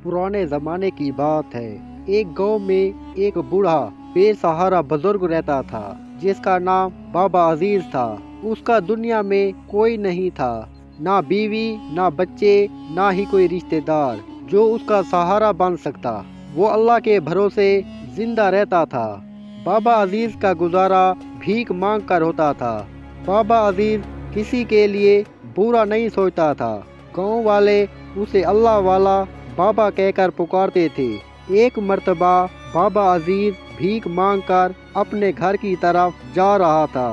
पुराने ज़माने की बात है। एक गांव में एक बूढ़ा बेसहारा बुजुर्ग रहता था जिसका नाम बाबा अजीज था। उसका दुनिया में कोई नहीं था, ना बीवी, ना बच्चे, ना ही कोई रिश्तेदार जो उसका सहारा बन सकता। वो अल्लाह के भरोसे जिंदा रहता था। बाबा अजीज का गुजारा भीख मांग कर होता था। बाबा अजीज किसी के लिए बुरा नहीं सोचता था। गांव वाले उसे अल्लाह वाला बाबा कहकर पुकारते थे। एक मर्तबा बाबा अजीज भीख मांगकर अपने घर की तरफ जा रहा था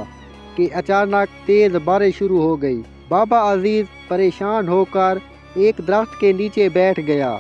कि अचानक तेज बारिश शुरू हो गई। बाबा अजीज परेशान होकर एक दरख्त के नीचे बैठ गया।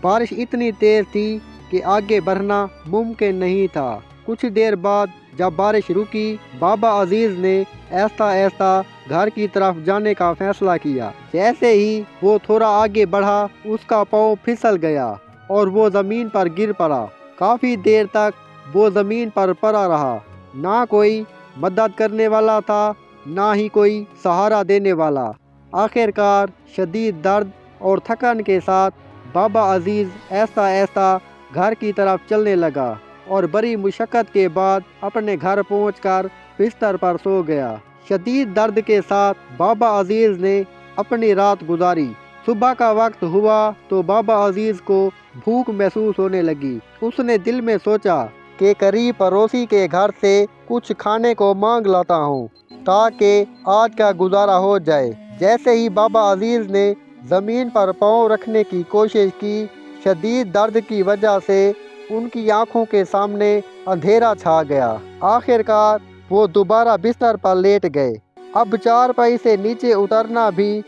बारिश इतनी तेज थी कि आगे बढ़ना मुमकिन नहीं था। कुछ देर बाद जब बारिश रुकी, बाबा अजीज ने ऐसा ऐसा घर की तरफ जाने का फैसला किया। जैसे ही वो थोड़ा आगे बढ़ा, उसका पाँव फिसल गया और वो ज़मीन पर गिर पड़ा। काफ़ी देर तक वो ज़मीन पर पड़ा रहा। ना कोई मदद करने वाला था, ना ही कोई सहारा देने वाला। आखिरकार शदीद दर्द और थकान के साथ बाबा अजीज ऐसा ऐसा घर की तरफ चलने लगा और बड़ी मुशक्क़त के बाद अपने घर पहुंचकर बिस्तर पर सो गया। शदीद दर्द के साथ बाबा अजीज ने अपनी रात गुजारी। सुबह का वक्त हुआ तो बाबा अजीज को भूख महसूस होने लगी। उसने दिल में सोचा कि करीब पड़ोसी के घर से कुछ खाने को मांग लाता हूँ ताकि आज का गुजारा हो जाए। जैसे ही बाबा अजीज ने ज़मीन पर पाँव रखने की कोशिश की, शदीद दर्द की वजह से उनकी आंखों के सामने अंधेरा छा गया। आखिरकार वो दोबारा बिस्तर पर लेट गए। अब चारपाई से नीचे उतरना भी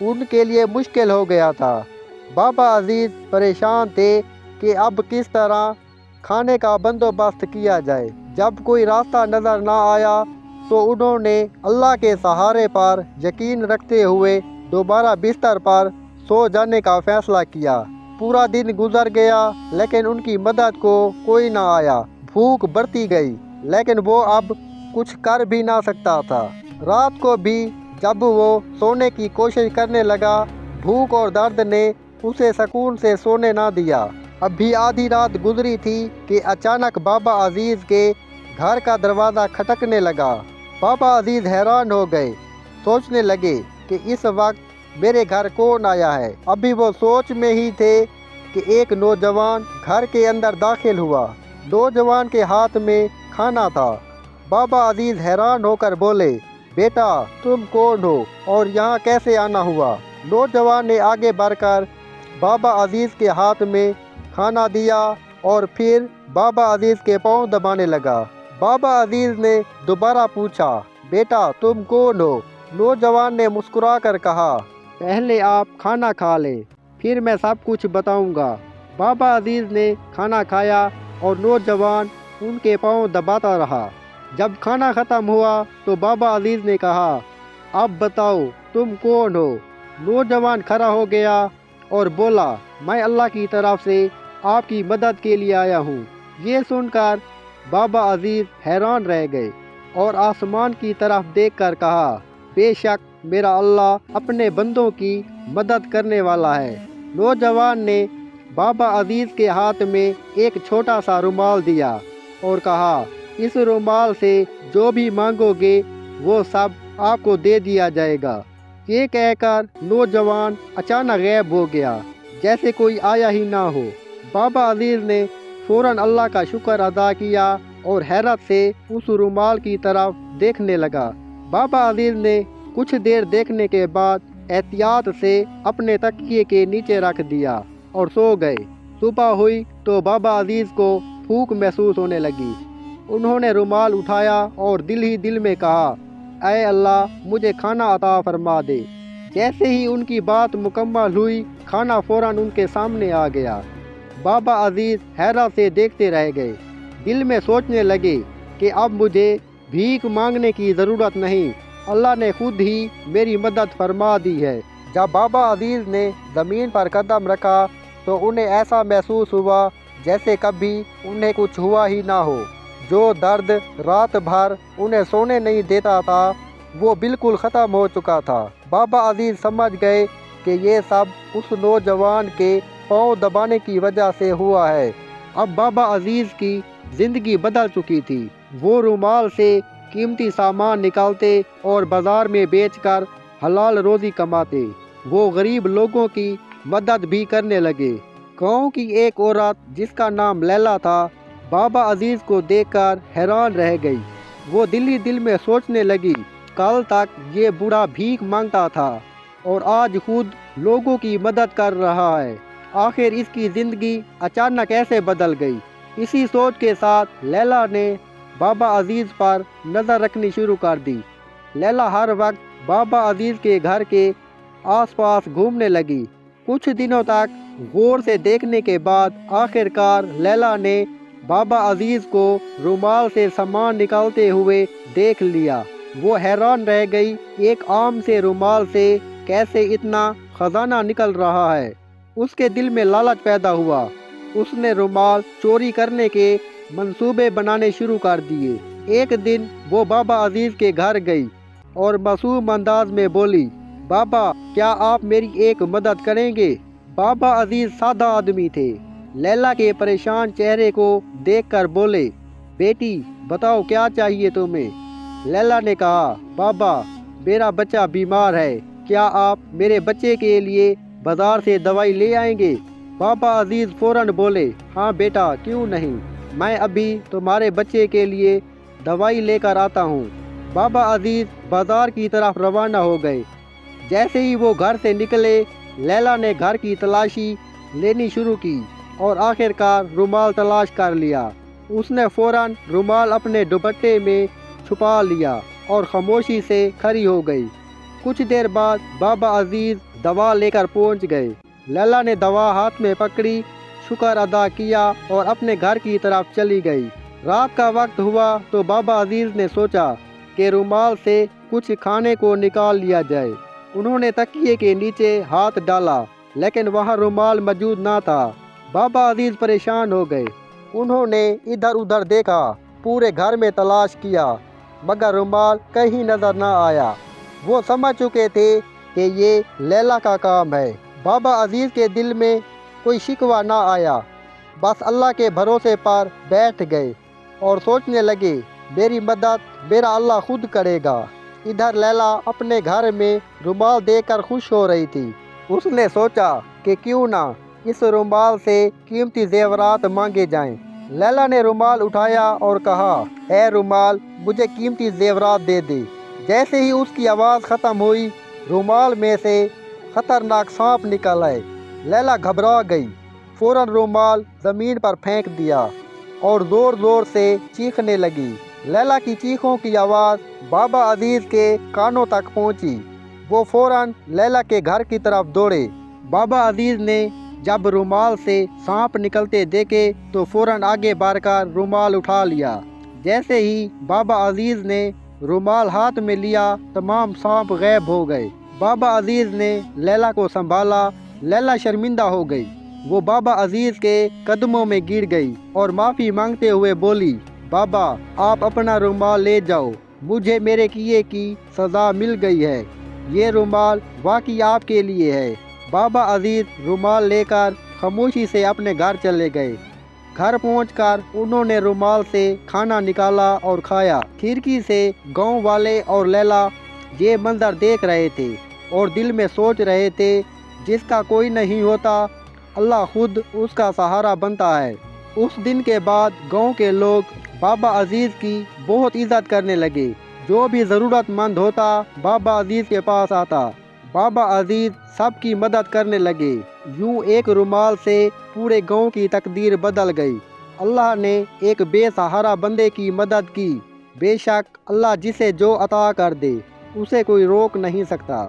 उनके लिए मुश्किल हो गया था। बाबा अजीज परेशान थे कि अब किस तरह खाने का बंदोबस्त किया जाए। जब कोई रास्ता नज़र ना आया तो उन्होंने अल्लाह के सहारे पर यकीन रखते हुए दोबारा बिस्तर पर सो जाने का फैसला किया। पूरा दिन गुजर गया लेकिन उनकी मदद को कोई ना आया। भूख बढ़ती गई लेकिन वो अब कुछ कर भी ना सकता था। रात को भी जब वो सोने की कोशिश करने लगा, भूख और दर्द ने उसे सुकून से सोने ना दिया। अभी आधी रात गुजरी थी कि अचानक बाबा अजीज के घर का दरवाज़ा खटकने लगा। बाबा अजीज हैरान हो गए, सोचने लगे कि इस वक्त मेरे घर कौन आया है। अभी वो सोच में ही थे कि एक नौजवान घर के अंदर दाखिल हुआ। नौजवान के हाथ में खाना था। बाबा अजीज हैरान होकर बोले, बेटा तुम कौन हो और यहाँ कैसे आना हुआ? नौजवान ने आगे बढ़कर बाबा अजीज के हाथ में खाना दिया और फिर बाबा अजीज के पाँव दबाने लगा। बाबा अजीज ने दोबारा पूछा, बेटा तुम कौन हो? नौजवान ने मुस्कुरा कर कहा, पहले आप खाना खा लें, फिर मैं सब कुछ बताऊंगा। बाबा अजीज ने खाना खाया और नौजवान उनके पाँव दबाता रहा। जब खाना ख़त्म हुआ तो बाबा अजीज ने कहा, अब बताओ तुम कौन हो? नौजवान खड़ा हो गया और बोला, मैं अल्लाह की तरफ से आपकी मदद के लिए आया हूँ। ये सुनकर बाबा अजीज हैरान रह गए और आसमान की तरफ देखकर कहा, बेशक मेरा अल्लाह अपने बंदों की मदद करने वाला है। नौजवान ने बाबा अजीज के हाथ में एक छोटा सा रुमाल दिया और कहा, इस रुमाल से जो भी मांगोगे वो सब आपको दे दिया जाएगा। ये कहकर नौजवान अचानक गायब हो गया, जैसे कोई आया ही ना हो। बाबा अजीज ने फौरन अल्लाह का शुक्र अदा किया और हैरत से उस रुमाल की तरफ देखने लगा। बाबा अजीज ने कुछ देर देखने के बाद एहतियात से अपने तकिए के नीचे रख दिया और सो गए। सुबह हुई तो बाबा अजीज को भूख महसूस होने लगी। उन्होंने रुमाल उठाया और दिल ही दिल में कहा, ऐ अल्लाह मुझे खाना अता फरमा दे। जैसे ही उनकी बात मुकम्मल हुई, खाना फौरन उनके सामने आ गया। बाबा अजीज हैरत से देखते रह गए। दिल में सोचने लगे कि अब मुझे भीख मांगने की ज़रूरत नहीं, अल्लाह ने खुद ही मेरी मदद फरमा दी है। जब बाबा अजीज ने ज़मीन पर कदम रखा तो उन्हें ऐसा महसूस हुआ जैसे कभी उन्हें कुछ हुआ ही ना हो। जो दर्द रात भर उन्हें सोने नहीं देता था वो बिल्कुल ख़त्म हो चुका था। बाबा अजीज समझ गए कि ये सब उस नौजवान के پاؤں دبانے کی وجہ سے ہوا ہے۔ اب بابا عزیز کی زندگی بدل چکی تھی۔ وہ رومال سے قیمتی سامان نکالتے اور بازار میں بیچ کر حلال روزی کماتے۔ وہ غریب لوگوں کی مدد بھی کرنے لگے۔ گاؤں کی ایک عورت جس کا نام لیلا تھا بابا عزیز کو دیکھ کر حیران رہ گئی۔ وہ دل ہی دل میں سوچنے لگی، کل تک یہ بوڑھا بھیک مانگتا تھا اور آج خود لوگوں کی مدد کر رہا ہے، آخر اس کی زندگی اچانک کیسے بدل گئی؟ اسی سوچ کے ساتھ لیلا نے بابا عزیز پر نظر رکھنی شروع کر دی۔ لیلا ہر وقت بابا عزیز کے گھر کے آس پاس گھومنے لگی۔ کچھ دنوں تک غور سے دیکھنے کے بعد آخر کار لیلا نے بابا عزیز کو رومال سے سامان نکالتے ہوئے دیکھ لیا۔ وہ حیران رہ گئی، ایک عام سے رومال سے کیسے اتنا خزانہ نکل رہا ہے؟ اس کے دل میں لالچ پیدا ہوا۔ اس نے رومال چوری کرنے کے منصوبے بنانے شروع کر دیے۔ ایک دن وہ بابا عزیز کے گھر گئی اور معصوم انداز میں بولی، بابا کیا آپ میری ایک مدد کریں گے؟ بابا عزیز سادہ آدمی تھے۔ لیلا کے پریشان چہرے کو دیکھ کر بولے، بیٹی بتاؤ کیا چاہیے تمہیں؟ لیلا نے کہا، بابا میرا بچہ بیمار ہے، کیا آپ میرے بچے کے لیے بازار سے دوائی لے آئیں گے؟ بابا عزیز فوراً بولے، ہاں بیٹا کیوں نہیں، میں ابھی تمہارے بچے کے لیے دوائی لے کر آتا ہوں۔ بابا عزیز بازار کی طرف روانہ ہو گئے۔ جیسے ہی وہ گھر سے نکلے، لیلا نے گھر کی تلاشی لینی شروع کی اور آخر کار رومال تلاش کر لیا۔ اس نے فوراً رومال اپنے دوپٹے میں چھپا لیا اور خاموشی سے کھڑی ہو گئی۔ کچھ دیر بعد بابا عزیز دوا لے کر پہنچ گئے۔ لیلا نے دوا ہاتھ میں پکڑی، شکر ادا کیا اور اپنے گھر کی طرف چلی گئی۔ رات کا وقت ہوا تو بابا عزیز نے سوچا کہ رومال سے کچھ کھانے کو نکال لیا جائے۔ انہوں نے تکیے کے نیچے ہاتھ ڈالا لیکن وہاں رومال موجود نہ تھا۔ بابا عزیز پریشان ہو گئے۔ انہوں نے ادھر ادھر دیکھا، پورے گھر میں تلاش کیا مگر رومال کہیں نظر نہ آیا۔ وہ سمجھ چکے تھے کہ یہ لیلا کا کام ہے۔ بابا عزیز کے دل میں کوئی شکوہ نہ آیا، بس اللہ کے بھروسے پر بیٹھ گئے اور سوچنے لگے، میری مدد میرا اللہ خود کرے گا۔ ادھر لیلا اپنے گھر میں رومال دیکھ کر خوش ہو رہی تھی۔ اس نے سوچا کہ کیوں نہ اس رومال سے قیمتی زیورات مانگے جائیں۔ لیلا نے رومال اٹھایا اور کہا، اے رومال مجھے قیمتی زیورات دے دے۔ جیسے ہی اس کی آواز ختم ہوئی، رومال میں سے خطرناک سانپ نکل آئے۔ لیلا گھبرا گئی، فوراً رومال زمین پر پھینک دیا اور زور زور سے چیخنے لگی۔ لیلا کی چیخوں کی آواز بابا عزیز کے کانوں تک پہنچی۔ وہ فوراً لیلا کے گھر کی طرف دوڑے۔ بابا عزیز نے جب رومال سے سانپ نکلتے دیکھے تو فوراً آگے بڑھ کر رومال اٹھا لیا۔ جیسے ہی بابا عزیز نے رومال ہاتھ میں لیا، تمام سانپ غائب ہو گئے۔ بابا عزیز نے لیلا کو سنبھالا۔ لیلا شرمندہ ہو گئی۔ وہ بابا عزیز کے قدموں میں گر گئی اور معافی مانگتے ہوئے بولی، بابا آپ اپنا رومال لے جاؤ، مجھے میرے کیے کی سزا مل گئی ہے، یہ رومال واقعی آپ کے لیے ہے۔ بابا عزیز رومال لے کر خاموشی سے اپنے گھر چلے گئے۔ گھر پہنچ کر انہوں نے رومال سے کھانا نکالا اور کھایا۔ کھڑکی سے گاؤں والے اور لیلا یہ منظر دیکھ رہے تھے اور دل میں سوچ رہے تھے، جس کا کوئی نہیں ہوتا اللہ خود اس کا سہارا بنتا ہے۔ اس دن کے بعد گاؤں کے لوگ بابا عزیز کی بہت عزت کرنے لگے۔ جو بھی ضرورت مند ہوتا بابا عزیز کے پاس آتا۔ بابا عزیز سب کی مدد کرنے لگے۔ یوں ایک رومال سے پورے گاؤں کی تقدیر بدل گئی۔ اللہ نے ایک بے سہارا بندے کی مدد کی۔ بے شک اللہ جسے جو عطا کر دے اسے کوئی روک نہیں سکتا۔